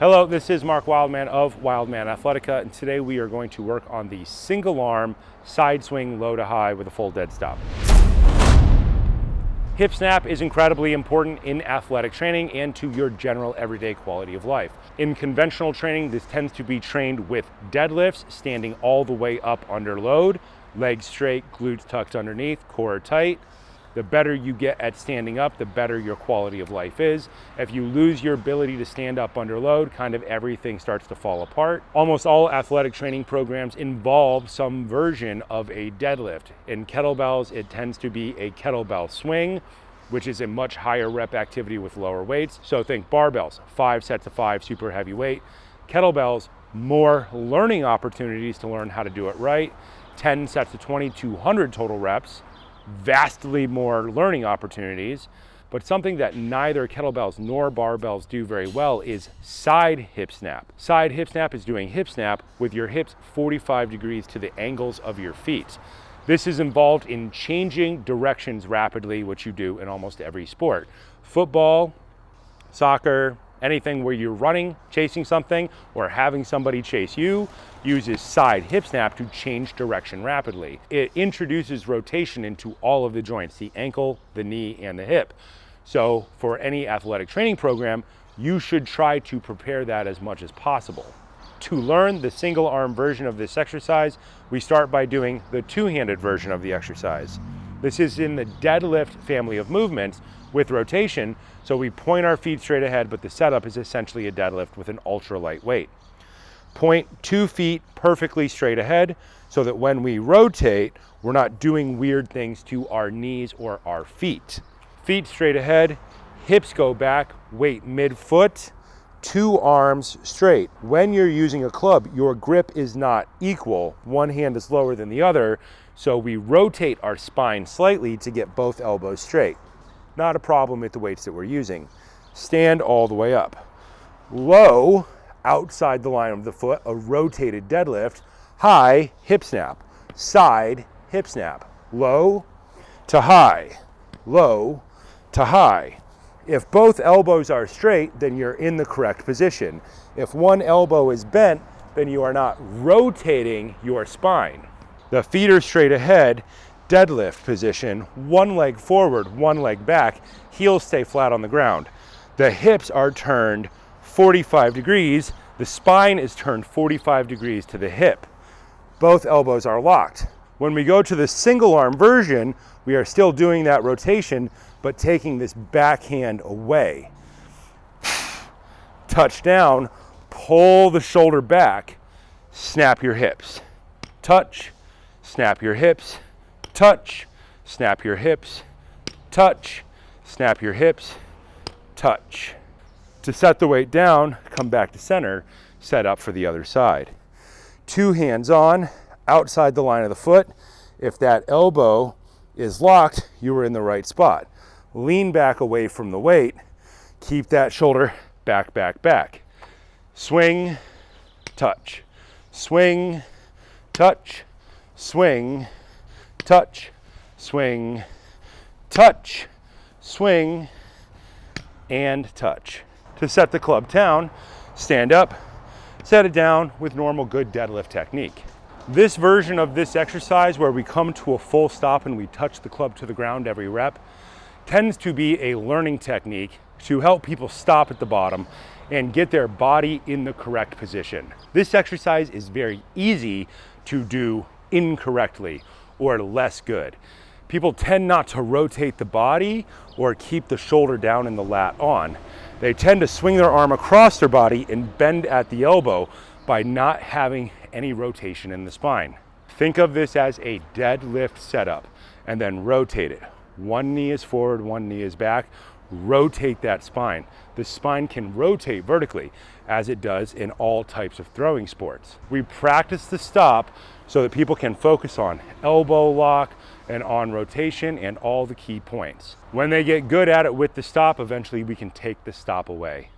Hello, this is Mark Wildman of Wildman Athletica, and today we are going to work on the single arm side swing low to high with a full dead stop. Hip snap is incredibly important in athletic training and to your general everyday quality of life. In conventional training, this tends to be trained with deadlifts, standing all the way up under load, legs straight, glutes tucked underneath, core tight. The better you get at standing up, the better your quality of life is. If you lose your ability to stand up under load, kind of everything starts to fall apart. Almost all athletic training programs involve some version of a deadlift. In kettlebells, it tends to be a kettlebell swing, which is a much higher rep activity with lower weights. So think barbells, 5 sets of 5, super heavy weight. Kettlebells, more learning opportunities to learn how to do it right. 10 sets of 20, 200 total reps. Vastly more learning opportunities, but something that neither kettlebells nor barbells do very well is side hip snap. Side hip snap is doing hip snap with your hips 45 degrees to the angles of your feet. This is involved in changing directions rapidly, which you do in almost every sport. Football, soccer, anything where you're running, chasing something, or having somebody chase you, uses side hip snap to change direction rapidly. It introduces rotation into all of the joints, the ankle, the knee, and the hip. So for any athletic training program, you should try to prepare that as much as possible. To learn the single arm version of this exercise, we start by doing the two-handed version of the exercise. This is in the deadlift family of movements with rotation, so we point our feet straight ahead, but the setup is essentially a deadlift with an ultra light weight. Point 2 feet perfectly straight ahead so that when we rotate, we're not doing weird things to our knees or our feet. Feet straight ahead, hips go back, weight mid-foot, 2 arms straight. When you're using a club, your grip is not equal. One hand is lower than the other, so we rotate our spine slightly to get both elbows straight. Not a problem with the weights that we're using. Stand all the way up. Low, outside the line of the foot, a rotated deadlift. High, hip snap. Side, hip snap. Low to high. Low to high. If both elbows are straight, then you're in the correct position. If one elbow is bent, then you are not rotating your spine. The feet are straight ahead, deadlift position, one leg forward, one leg back, heels stay flat on the ground. The hips are turned 45 degrees, the spine is turned 45 degrees to the hip. Both elbows are locked. When we go to the single arm version, we are still doing that rotation, but taking this backhand away. Touch down, pull the shoulder back, snap your hips. Touch, snap your hips, touch, snap your hips, touch, snap your hips, touch. To set the weight down, come back to center, set up for the other side. 2 hands on, outside the line of the foot. If that elbow is locked, you are in the right spot. Lean back away from the weight. Keep that shoulder back, back, back. Swing, touch, swing, touch, swing, touch, swing, touch, swing, and touch. To set the club down, stand up, set it down with normal good deadlift technique. This version of this exercise, where we come to a full stop and we touch the club to the ground every rep, tends to be a learning technique to help people stop at the bottom and get their body in the correct position. This exercise is very easy to do incorrectly or less good. People tend not to rotate the body or keep the shoulder down and the lat on. They tend to swing their arm across their body and bend at the elbow by not having any rotation in the spine. Think of this as a deadlift setup and then rotate it. One knee is forward, one knee is back. Rotate that spine. The spine can rotate vertically as it does in all types of throwing sports. We practice the stop so that people can focus on elbow lock and on rotation and all the key points. When they get good at it with the stop, eventually we can take the stop away.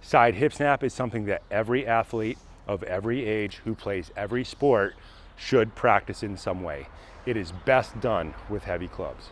Side hip snap is something that every athlete of every age who plays every sport should practice in some way. It is best done with heavy clubs.